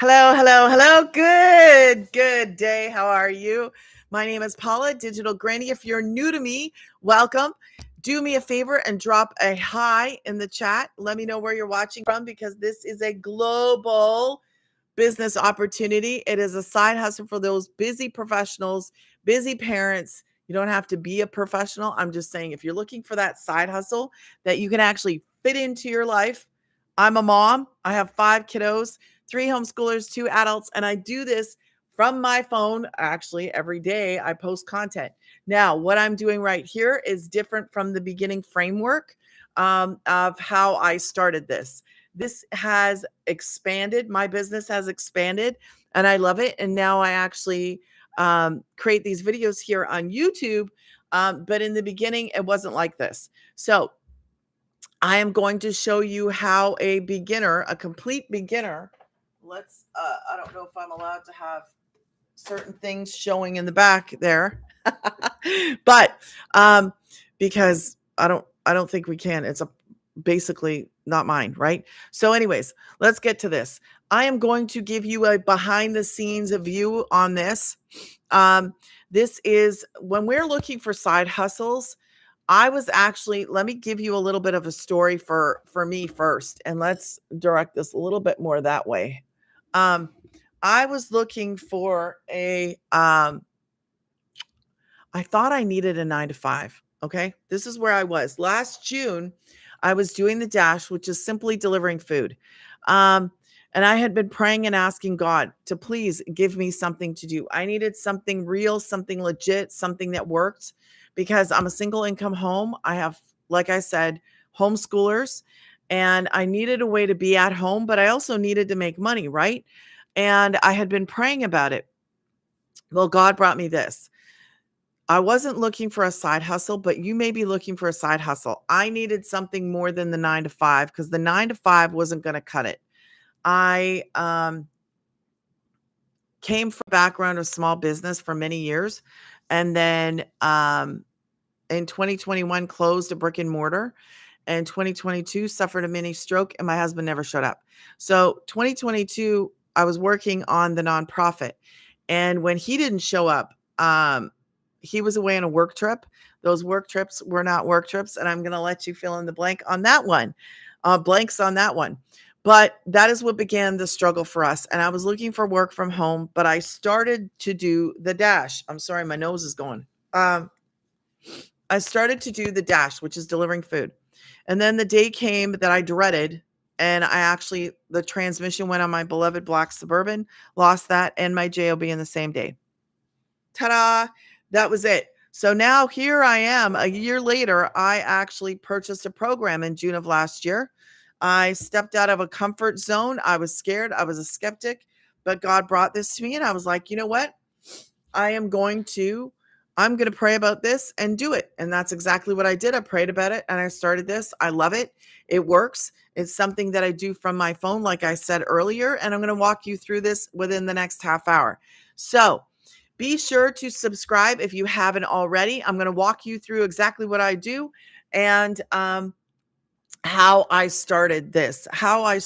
Hello, hello, hello. Good day. How are you? My name is Paula, Digital Granny. If you're new to me, welcome. Do me a favor and drop a hi in the chat. Let me know where you're watching from because this is a global business opportunity. It is a side hustle for those busy professionals, busy parents. You don't have to be a professional. I'm just saying if you're looking for that side hustle that you can actually fit into your life. I'm a mom. I have 5 kiddos, 3 homeschoolers, 2 adults, and I do this from my phone. Actually, every day I post content. Now, what I'm doing right here is different from the beginning framework of how I started this. This has expanded. My business has expanded and I love it. And now I actually create these videos here on YouTube. But in the beginning, it wasn't like this. So I am going to show you how a beginner, a complete beginner, I don't know if I'm allowed to have certain things showing in the back there, but because I don't think we can. It's basically not mine, right? So anyways, let's get to this. I am going to give you a behind the scenes view on this. This is when we're looking for side hustles. Let me give you a little bit of a story for me first, and let's direct this a little bit more that way. I was looking for I thought I needed a 9 to 5. Okay. This is where I was last June. I was doing the dash, which is simply delivering food. And I had been praying and asking God to please give me something to do. I needed something real, something legit, something that worked because I'm a single income home. I have, like I said, homeschoolers, and I needed a way to be at home, but I also needed to make money, right? And I had been praying about it. Well, God brought me this. I wasn't looking for a side hustle, but you may be looking for a side hustle. I needed something more than the 9 to 5 because the 9 to 5 wasn't going to cut it. I came from a background of small business for many years, and then in 2021 closed a brick and mortar, and 2022 suffered a mini stroke, and my husband never showed up. So 2022, I was working on the nonprofit, and when he didn't show up, he was away on a work trip. Those work trips were not work trips, and I'm going to let you fill in the blank on that one, blanks on that one. But that is what began the struggle for us. And I was looking for work from home, but I started to do the dash. I'm sorry, my nose is going. I started to do the dash, which is delivering food. And then the day came that I dreaded, and the transmission went on my beloved black Suburban, lost that, and my JOB in the same day. Ta-da! That was it. So now here I am. A year later, I actually purchased a program in June of last year. I stepped out of a comfort zone. I was scared. I was a skeptic, but God brought this to me, and I was like, you know what? I'm going to pray about this and do it. And that's exactly what I did. I prayed about it and I started this. I love it. It works. It's something that I do from my phone, like I said earlier, and I'm going to walk you through this within the next half hour. So be sure to subscribe if you haven't already. I'm going to walk you through exactly what I do and how I started this, Now I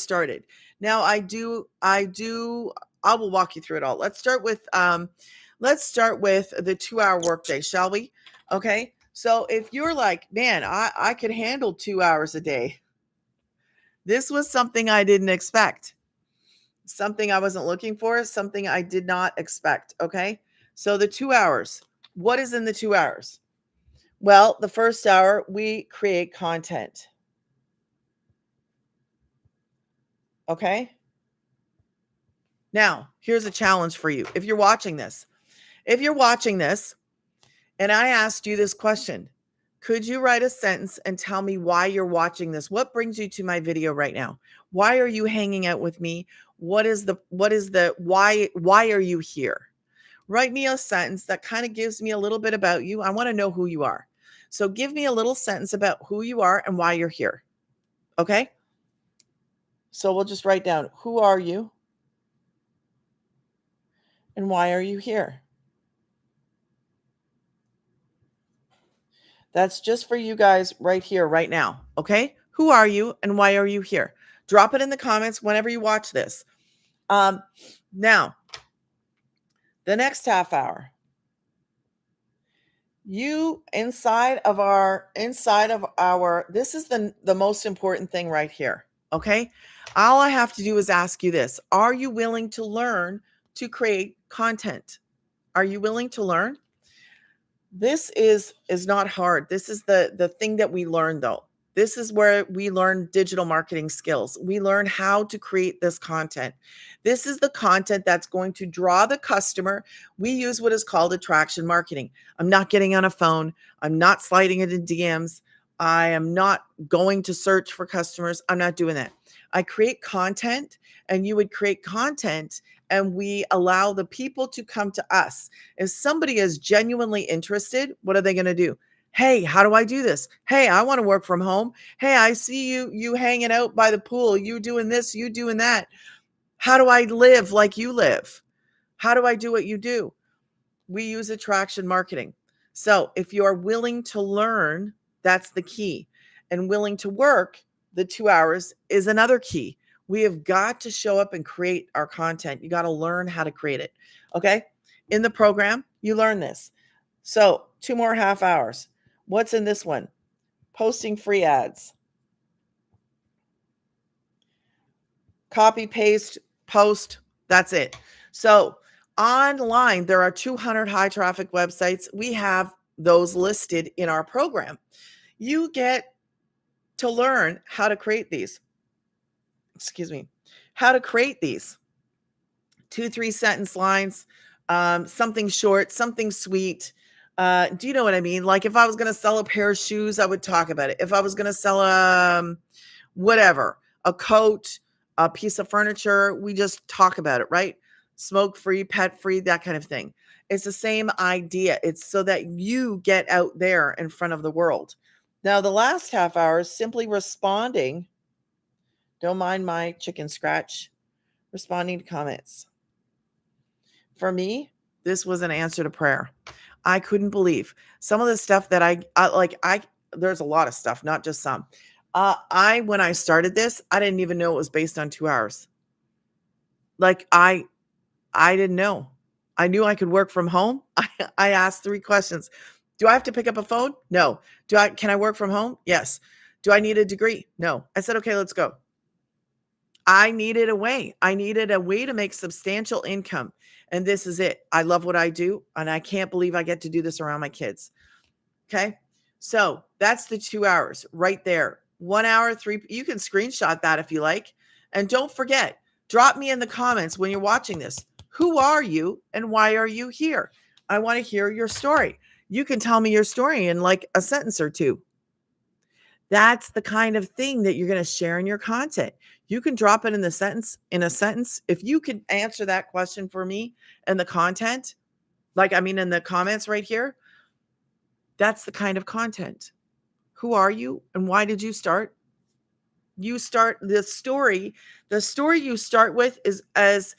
will walk you through it all. Let's start with the 2-hour workday, shall we? Okay. So if you're like, man, I could handle 2 hours a day. This was something I didn't expect. Something I wasn't looking for, something I did not expect. Okay. So the 2 hours, what is in the 2 hours? Well, the first hour, we create content. Okay. Now, here's a challenge for you. If you're watching this and I asked you this question, could you write a sentence and tell me why you're watching this? What brings you to my video right now? Why are you hanging out with me? Why are you here? Write me a sentence that kind of gives me a little bit about you. I want to know who you are. So give me a little sentence about who you are and why you're here. Okay? So we'll just write down, who are you? And why are you here? That's just for you guys right here, right now. Okay? Who are you and why are you here? Drop it in the comments whenever you watch this. Now, the next half hour, you inside of our this is the most important thing right here. Okay, all I have to do is ask you this: are you willing to learn to create content? Are you willing to learn? This is not hard. This is the thing that we learn, though. This is where we learn digital marketing skills. We learn how to create this content. This is the content that's going to draw the customer. We use what is called attraction marketing. I'm not getting on a phone. I'm not sliding it in DMs. I am not going to search for customers. I'm not doing that. I create content, and you would create content, and we allow the people to come to us. If somebody is genuinely interested, what are they going to do? Hey, how do I do this? Hey, I want to work from home. Hey, I see you hanging out by the pool. You doing this, you doing that. How do I live like you live? How do I do what you do? We use attraction marketing. So if you're willing to learn, that's the key. And willing to work the 2 hours is another key. We have got to show up and create our content. You got to learn how to create it. Okay. In the program, you learn this. So 2 more half hours. What's in this one? Posting free ads. Copy, paste, post. That's it. So online, there are 200 high traffic websites. We have those listed in our program. You get to learn how to create these. How to create these 2-3 sentence lines, something short, something sweet. Do you know what I mean? Like if I was going to sell a pair of shoes, I would talk about it. If I was going to sell whatever, a coat, a piece of furniture, we just talk about it, right? Smoke free, pet free, that kind of thing. It's the same idea. It's so that you get out there in front of the world. Now, the last half hour is simply responding. Don't mind my chicken scratch. Responding to comments. For me, this was an answer to prayer. I couldn't believe some of the stuff that there's a lot of stuff, not just some. When I started this, I didn't even know it was based on 2 hours. Like I didn't know. I knew I could work from home. I asked 3 questions. Do I have to pick up a phone? No. Can I work from home? Yes. Do I need a degree? No. I said, okay, let's go. I needed a way. I needed a way to make substantial income. And this is it. I love what I do. And I can't believe I get to do this around my kids. Okay. So that's the 2 hours right there. 1 hour, 3. You can screenshot that if you like. And don't forget, drop me in the comments when you're watching this. Who are you and why are you here? I want to hear your story. You can tell me your story in like a sentence or 2. That's the kind of thing that you're going to share in your content. You can drop it in a sentence. If you could answer that question for me in the content, in the comments right here, that's the kind of content. Who are you and why did you start? You start the story you start with is as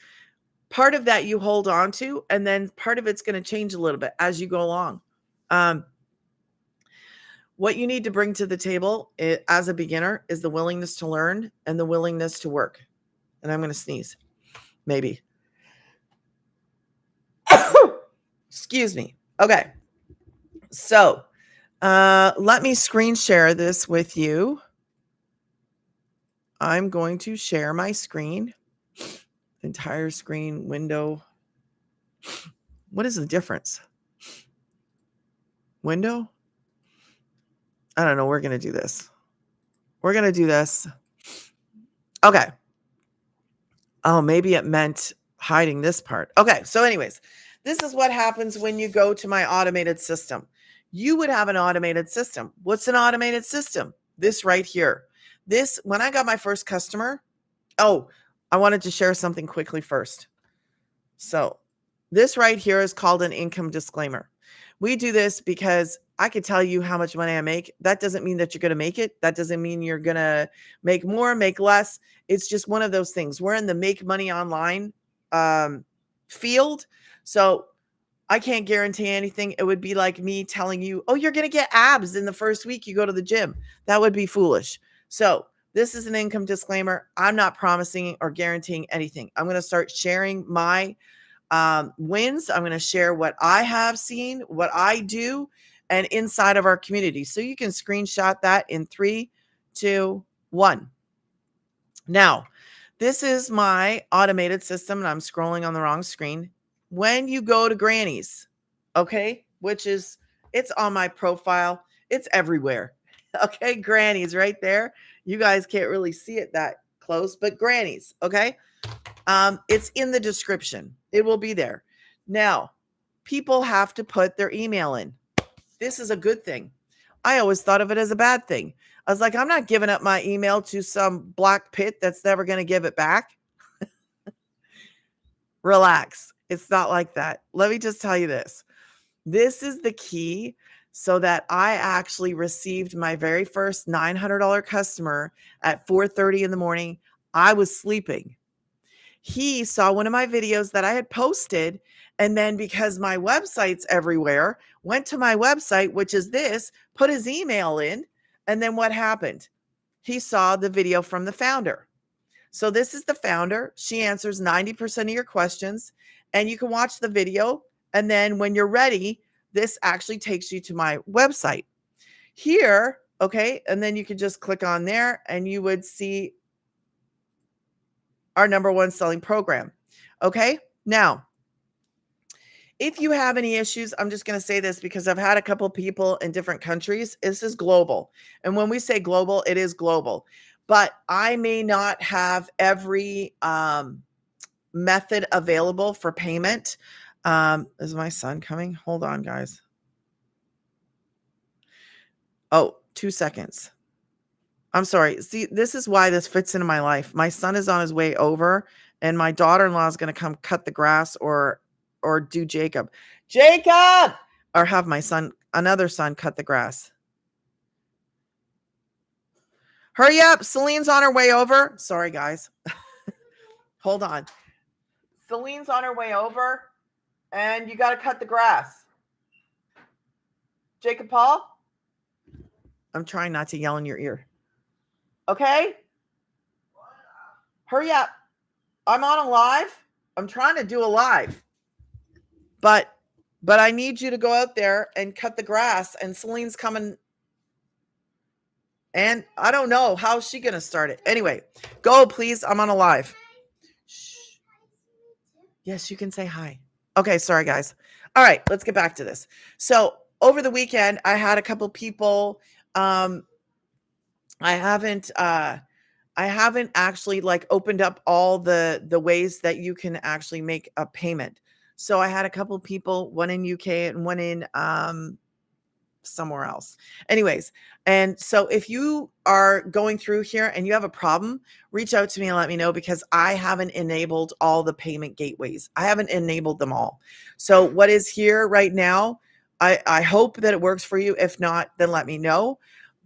part of that you hold on to, and then part of it's going to change a little bit as you go along. What you need to bring to the table as a beginner is the willingness to learn and the willingness to work. And I'm going to sneeze, maybe. Excuse me. Okay. So let me screen share this with you. I'm going to share my screen, entire screen window. What is the difference? Window? I don't know. We're going to do this. Okay. Oh, maybe it meant hiding this part. Okay. So anyways, this is what happens when you go to my automated system. You would have an automated system. What's an automated system? This right here. When I got my first customer, I wanted to share something quickly first. So this right here is called an income disclaimer. We do this because I could tell you how much money I make. That doesn't mean that you're going to make it. That doesn't mean you're going to make more, make less. It's just one of those things. We're in the make money online field. So I can't guarantee anything. It would be like me telling you, oh, you're going to get abs in the first week you go to the gym. That would be foolish. So This is an income disclaimer. I'm not promising or guaranteeing anything. I'm going to start sharing my wins. I'm going to share what I have seen, what I do, and inside of our community. So you can screenshot that in 3, 2, 1. Now, this is my automated system, and I'm scrolling on the wrong screen. When you go to Granny's, okay, which is, it's on my profile, it's everywhere. Okay, Granny's right there. You guys can't really see it that close, but Granny's, okay? It's in the description. It will be there. Now, people have to put their email in. This is a good thing. I always thought of it as a bad thing. I was like, I'm not giving up my email to some black pit that's never going to give it back. Relax. It's not like that. Let me just tell you this. This is the key so that I actually received my very first $900 customer at 4:30 in the morning. I was sleeping. He saw one of my videos that I had posted, and then because my website's everywhere, went to my website, which is this, put his email in, and then what happened? He saw the video from the founder. So this is the founder. She answers 90% of your questions, and you can watch the video, and then when you're ready, this actually takes you to my website. Here, okay, and then you can just click on there, and you would see our number one selling program. Okay. Now, if you have any issues, I'm just going to say this because I've had a couple people in different countries. This is global. And when we say global, it is global. But I may not have every method available for payment. Is my son coming? Hold on, guys. Oh, 2 seconds. I'm sorry. See, this is why this fits into my life. My son is on his way over, and my daughter-in-law is going to come cut the grass or do Jacob, or have my son, another son, cut the grass. Hurry up. Celine's on her way over. Sorry, guys. Hold on. Celine's on her way over, and you got to cut the grass. Jacob Paul? I'm trying not to yell in your ear. Okay? Hurry up. I'm on a live. I'm trying to do a live. But I need you to go out there and cut the grass, and Celine's coming. And I don't know how's she going to start it. Anyway, go please. I'm on a live. Shh. Yes, you can say hi. Okay, sorry guys. All right, let's get back to this. So over the weekend, I had a couple people. I haven't actually like opened up all the ways that you can actually make a payment. So I had a couple people, one in UK and one in somewhere else. Anyways, and so if you are going through here and you have a problem, reach out to me and let me know, because I haven't enabled all the payment gateways. I haven't enabled them all. So what is here right now, I hope that it works for you. If not, then let me know.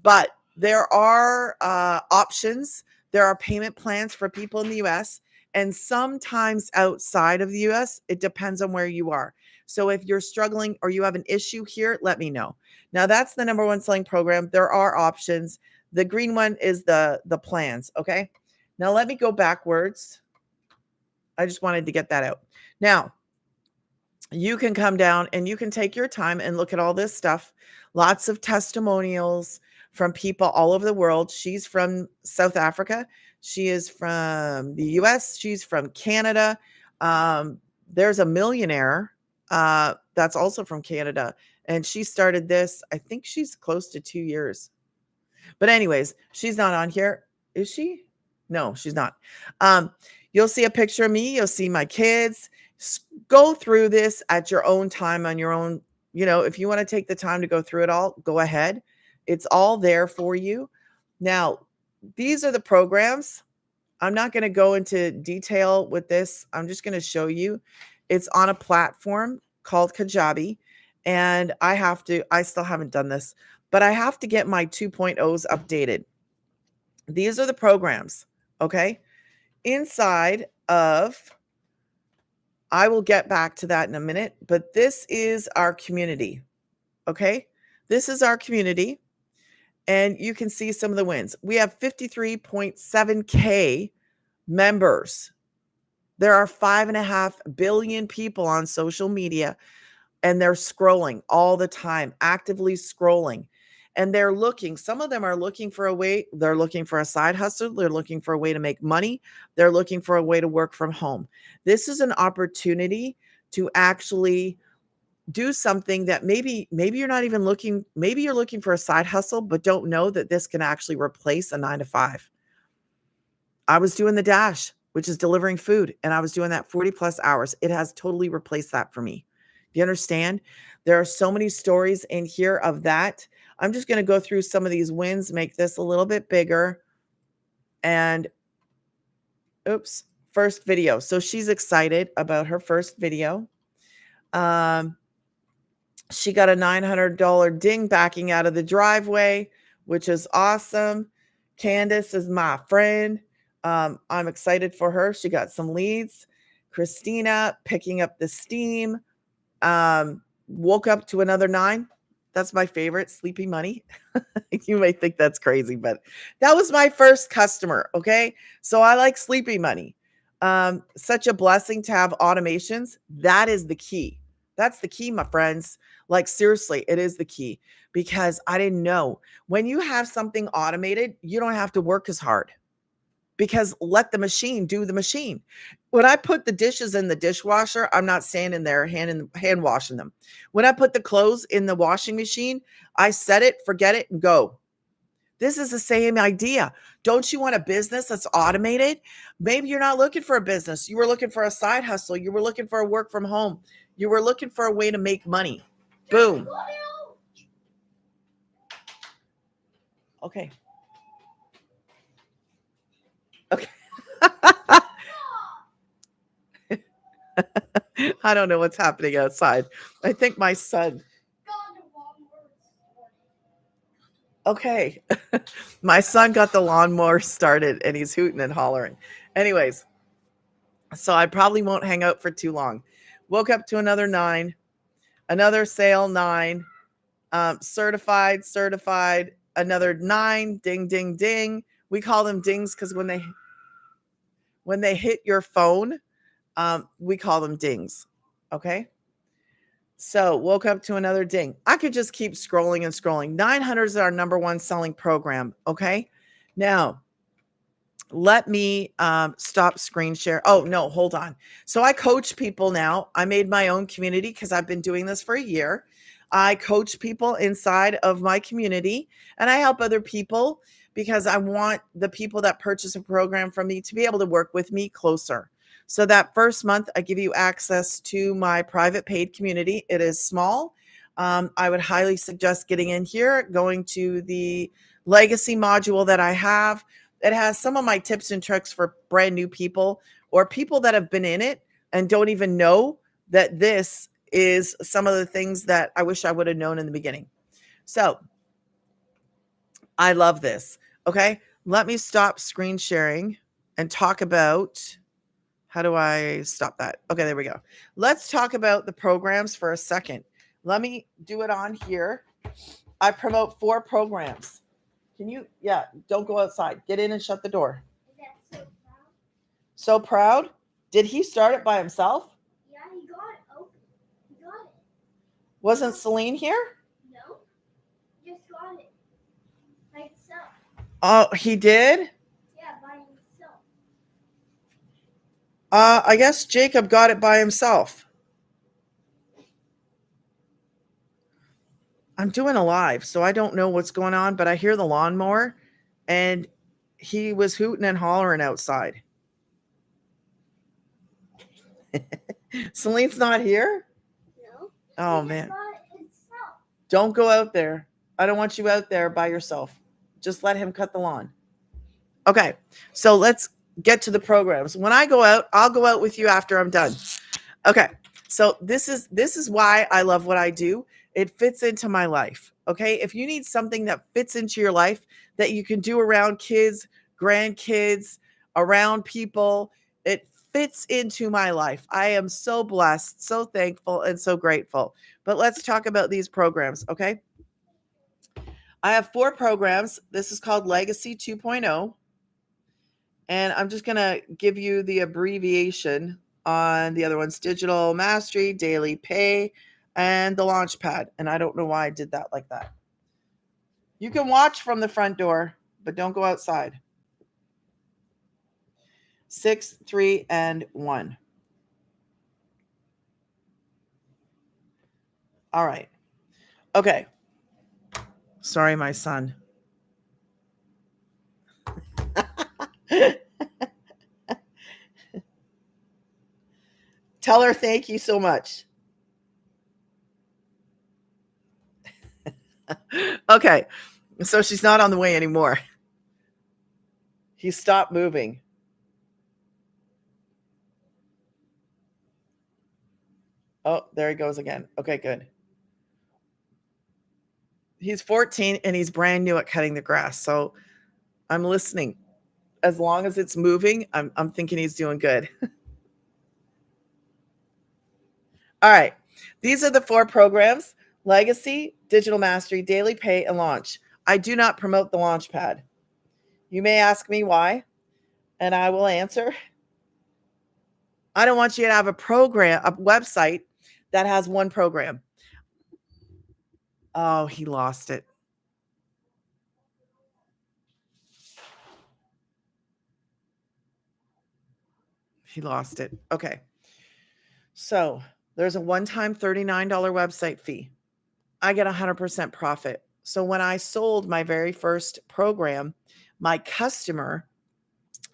But there are options. There are payment plans for people in the US, and sometimes outside of the US. It depends on where you are. So if you're struggling or you have an issue here, let me know. Now that's the number one selling program. There are options. The green one is the plans. Okay. Now let me go backwards. I just wanted to get that out. Now you can come down and you can take your time and look at all this stuff. Lots of testimonials from people all over the world. She's from South Africa. She is from the US. She's from Canada. There's a millionaire that's also from Canada. And she started this, I think she's close to 2 years. But anyways, she's not on here. Is she? No, she's not. You'll see a picture of me. You'll see my kids. Go through this at your own time, on your own. You know, if you want to take the time to go through it all, go ahead. It's all there for you. Now, these are the programs. I'm not going to go into detail with this. I'm just going to show you. It's on a platform called Kajabi. And I still haven't done this, but I have to get my 2.0s updated. These are the programs. Okay. Inside of, I will get back to that in a minute, but this is our community. Okay. This is our community. And you can see some of the wins. We have 53.7K members. There are 5.5 billion people on social media, and they're scrolling all the time, actively scrolling. And they're looking, some of them are looking for a way, they're looking for a side hustle, they're looking for a way to make money, they're looking for a way to work from home. This is an opportunity to actually do something that maybe you're not even looking, maybe you're looking for a side hustle, but don't know that this can actually replace a 9 to 5. I was doing the dash, which is delivering food, and I was doing that 40 plus hours. It has totally replaced that for me. Do you understand? There are so many stories in here of that. I'm just going to go through some of these wins, make this a little bit bigger. And oops, first video. So she's excited about her first video. She got a $900 ding backing out of the driveway, which is awesome. Candace is my friend. I'm excited for her. She got some leads. Christina picking up the steam. Woke up to another 9. That's my favorite, Sleepy Money. You may think that's crazy, but that was my first customer. Okay. So I like Sleepy Money. Such a blessing to have automations. That is the key. That's the key, my friends. Like, seriously, it is the key, because I didn't know when you have something automated, you don't have to work as hard, because let the machine do the machine. When I put the dishes in the dishwasher, I'm not standing there hand washing them. When I put the clothes in the washing machine, I set it, forget it, and go. This is the same idea. Don't you want a business that's automated? Maybe you're not looking for a business. You were looking for a side hustle. You were looking for a work from home. You were looking for a way to make money. Boom. Okay. Okay. I don't know what's happening outside. I think my son. Okay. My son got the lawnmower started and he's hooting and hollering. Anyways, so I probably won't hang out for too long. Woke up to another 9, another sale 9, certified, another 9, ding, ding, ding. We call them dings because when they hit your phone, we call them dings. Okay. So woke up to another ding. I could just keep scrolling and scrolling. 900 is our number one selling program. Okay. Now, let me stop screen share. Oh, no, hold on. So I coach people now. I made my own community because I've been doing this for a year. I coach people inside of my community, and I help other people because I want the people that purchase a program from me to be able to work with me closer. So that first month, I give you access to my private paid community. It is small. I would highly suggest getting in here, going to the legacy module that I have. It has some of my tips and tricks for brand new people or people that have been in it and don't even know that this is some of the things that I wish I would have known in the beginning. So I love this. Okay. Let me stop screen sharing and talk about, how do I stop that? Okay, there we go. Let's talk about the programs for a second. Let me do it on here. I promote 4 programs. Can you, yeah, don't go outside. Get in and shut the door. Is that so proud? So proud? Did he start it by himself? Yeah, he got it open. He got it. Wasn't Celine here? No. Just got it. By himself. Oh, he did? Yeah, by himself. I guess Jacob got it by himself. I'm doing a live, so I don't know what's going on, but I hear the lawnmower and he was hooting and hollering outside. Celine's not here? No. Oh, man. Don't go out there. I don't want you out there by yourself. Just let him cut the lawn. Okay, so let's get to the programs. When I go out, I'll go out with you after I'm done. Okay, so this is why I love what I do. It fits into my life. Okay, if you need something that fits into your life that you can do around kids, grandkids, around people, it fits into my life. I am so blessed, so thankful, and so grateful. But let's talk about these programs, okay? I have 4 programs. This is called Legacy 2.0. And I'm just going to give you the abbreviation on the other ones: Digital Mastery, Daily Pay, and the Launchpad. And I don't know why I did that like that. You can watch from the front door, but don't go outside. 6, 3, and 1. All right. Okay. Sorry, my son. Tell her thank you so much. Okay. So she's not on the way anymore. He stopped moving. Oh, there he goes again. Okay, good. He's 14 and he's brand new at cutting the grass. So I'm listening. As long as it's moving, I'm thinking he's doing good. All right. These are the 4 programs: Legacy, Digital Mastery, Daily Pay, and Launch. I do not promote the Launchpad. You may ask me why, and I will answer. I don't want you to have a website that has one program. Oh, he lost it. He lost it. Okay. So there's a one-time $39 website fee. I get 100% profit. So when I sold my very first program, my customer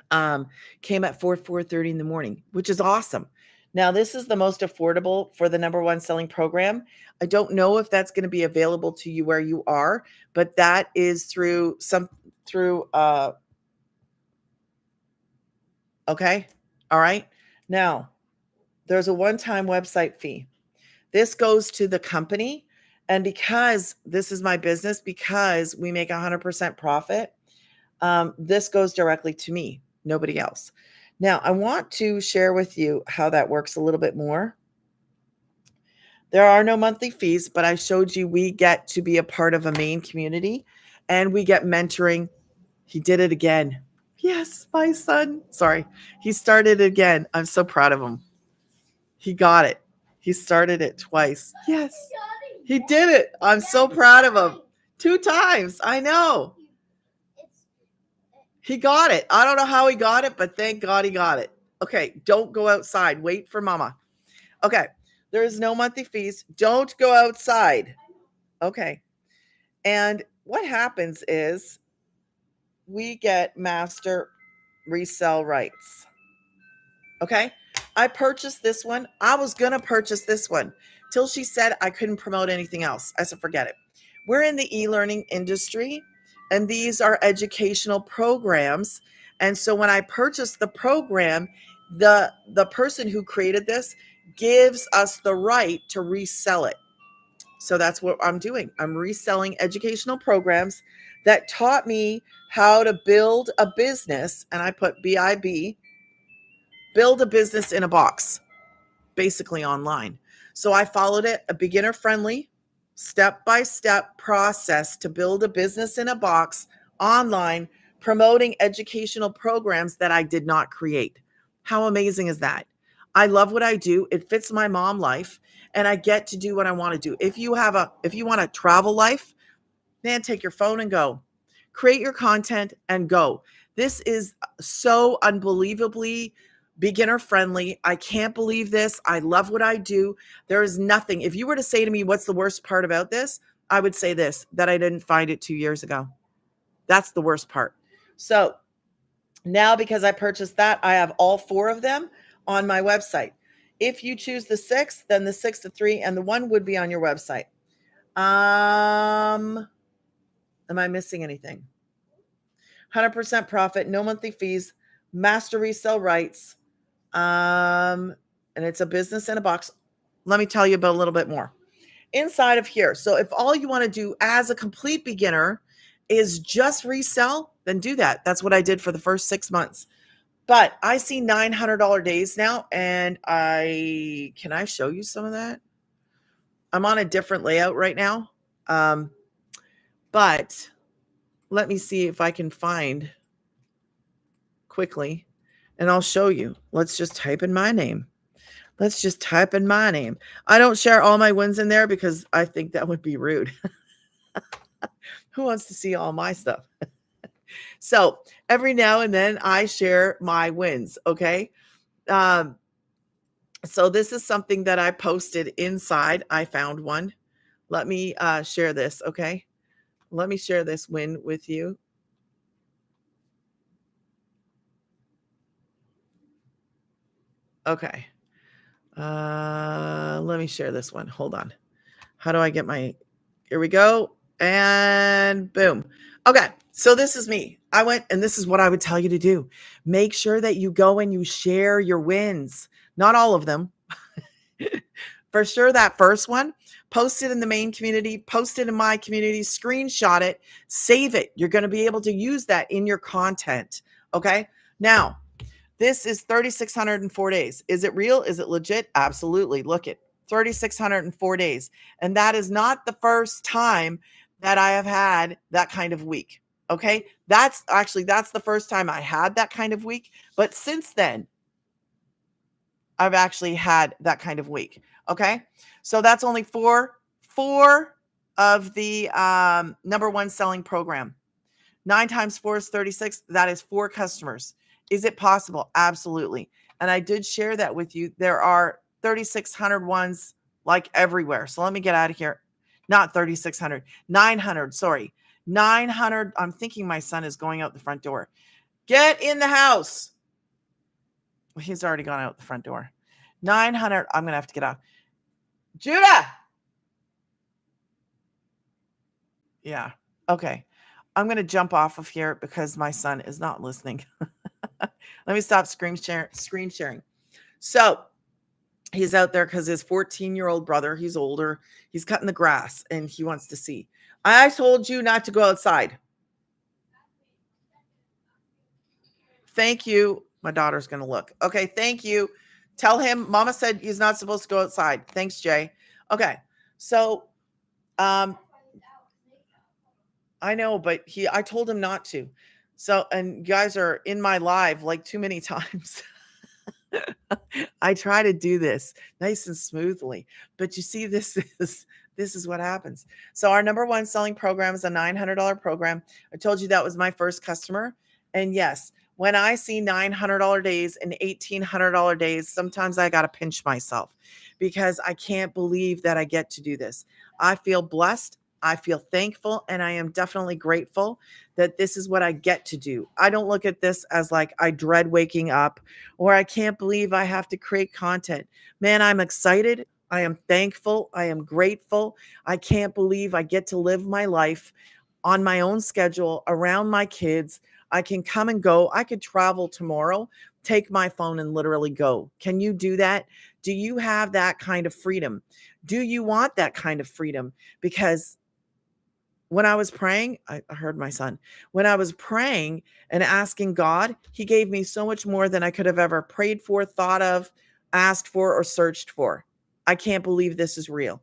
came at 4:30 in the morning, which is awesome. Now, this is the most affordable for the number 1 selling program. I don't know if that's going to be available to you where you are, but that is through okay. All right. Now, there's a one-time website fee. This goes to the company. And because this is my business, because we make 100% profit, this goes directly to me, nobody else. Now, I want to share with you how that works a little bit more. There are no monthly fees, but I showed you we get to be a part of a main community and we get mentoring. He did it again. Yes, my son. Sorry. He started again. I'm so proud of him. He got it. He started it twice. Yes. He did it. I'm so proud of him. 2 times. I know. He got it. I don't know how he got it, but thank God he got it. Okay, don't go outside. Wait for mama. Okay, there is no monthly fees. Don't go outside. Okay. And what happens is we get master resell rights. Okay. I purchased this one. I was going to purchase this one till she said I couldn't promote anything else. I said, forget it. We're in the e-learning industry and these are educational programs. And so when I purchased the program, the person who created this gives us the right to resell it. So that's what I'm doing. I'm reselling educational programs that taught me how to build a business. And I put BIB, build a business in a box, basically online. So I followed it, a beginner friendly, step-by-step process to build a business in a box online, promoting educational programs that I did not create. How amazing is that? I love what I do. It fits my mom life and I get to do what I want to do. If you want a travel life, man, take your phone and go. Create your content and go. This is so unbelievably beginner friendly. I can't believe this. I love what I do. There is nothing. If you were to say to me, what's the worst part about this? I would say this, that I didn't find it 2 years ago. That's the worst part. So now because I purchased that, I have all 4 of them on my website. If you choose the 6th, then the 6, the 3, and the 1 would be on your website. Am I missing anything? 100% profit, no monthly fees, master resell rights, and it's a business in a box. Let me tell you about a little bit more inside of here. So if all you want to do as a complete beginner is just resell, then do that. That's what I did for the first 6 months. But I see $900 days now, and can I show you some of that? I'm on a different layout right now. But let me see if I can find quickly, and I'll show you. Let's just type in my name. Let's just type in my name. I don't share all my wins in there because I think that would be rude. Who wants to see all my stuff? So every now and then I share my wins. Okay. Um, so this is something that I posted inside. I found one. Let me share this. Okay. Let me share this win with you. Okay. Let me share this one. Hold on. How do I get my, here we go. And boom. Okay. So this is me. I went, and this is what I would tell you to do. Make sure that you go and you share your wins. Not all of them. For sure, that first one, post it in the main community, post it in my community, screenshot it, save it. You're going to be able to use that in your content. Okay. Now, this is 3,604 days. Is it real? Is it legit? Absolutely. Look at 3,604 days. And that is not the first time that I have had that kind of week. Okay. That's the first time I had that kind of week. But since then, I've actually had that kind of week. Okay. So that's only four of the number one selling program. 9 times 4 is 36. That is 4 customers. Is it possible? Absolutely. And I did share that with you. There are 3,600 ones like everywhere. So let me get out of here. Not 3,600, 900. Sorry. 900. I'm thinking my son is going out the front door. Get in the house. He's already gone out the front door. 900. I'm going to have to get off. Judah. Yeah. Okay. I'm going to jump off of here because my son is not listening. Let me stop screen sharing. So he's out there because his 14-year-old brother, he's older, he's cutting the grass and he wants to see. I told you not to go outside. Thank you. My daughter's going to look. Okay. Thank you. Tell him Mama said he's not supposed to go outside. Thanks, Jay. Okay. So, I know, but I told him not to. So, and you guys are in my live like too many times. I try to do this nice and smoothly, but you see, this is what happens. So our number one selling program is a $900 program. I told you that was my first customer. And yes, when I see $900 days and $1,800 days, sometimes I got to pinch myself because I can't believe that I get to do this. I feel blessed. I feel thankful, and I am definitely grateful that this is what I get to do. I don't look at this as like I dread waking up or I can't believe I have to create content. Man, I'm excited. I am thankful. I am grateful. I can't believe I get to live my life on my own schedule around my kids. I can come and go. I could travel tomorrow, take my phone and literally go. Can you do that? Do you have that kind of freedom? Do you want that kind of freedom? Because when I was praying, I heard my son. When I was praying and asking God, he gave me so much more than I could have ever prayed for, thought of, asked for, or searched for. I can't believe this is real.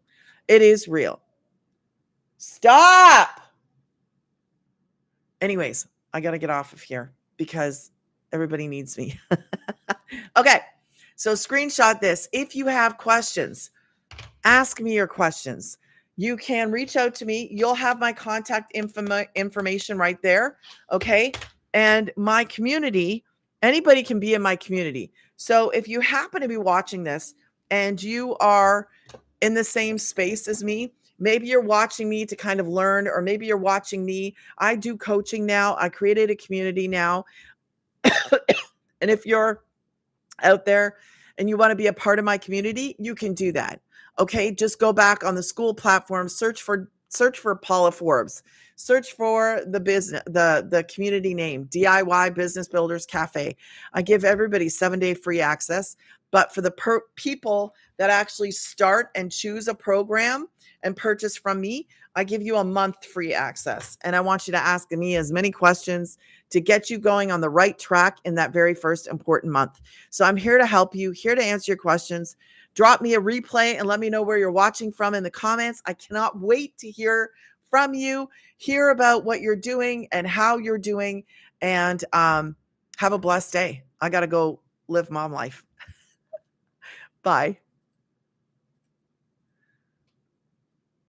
It is real. Stop. Anyways, I got to get off of here because everybody needs me. Okay. So screenshot this. If you have questions, ask me your questions. You can reach out to me. You'll have my contact information right there. Okay. And my community, anybody can be in my community. So if you happen to be watching this and you are in the same space as me, maybe you're watching me to kind of learn, or maybe you're watching me. I do coaching now. I created a community now. And if you're out there and you want to be a part of my community, you can do that. Okay, just go back on the school platform, search for Paula Forbes, search for the community name, DIY Business Builders Cafe. I give everybody 7-day free access, but for the people that actually start and choose a program and purchase from me, I give you a month free access. And I want you to ask me as many questions to get you going on the right track in that very first important month. So I'm here to help you, here to answer your questions. Drop me a replay and let me know where you're watching from in the comments. I cannot wait to hear from you, hear about what you're doing and how you're doing, and have a blessed day. I got to go live mom life. Bye.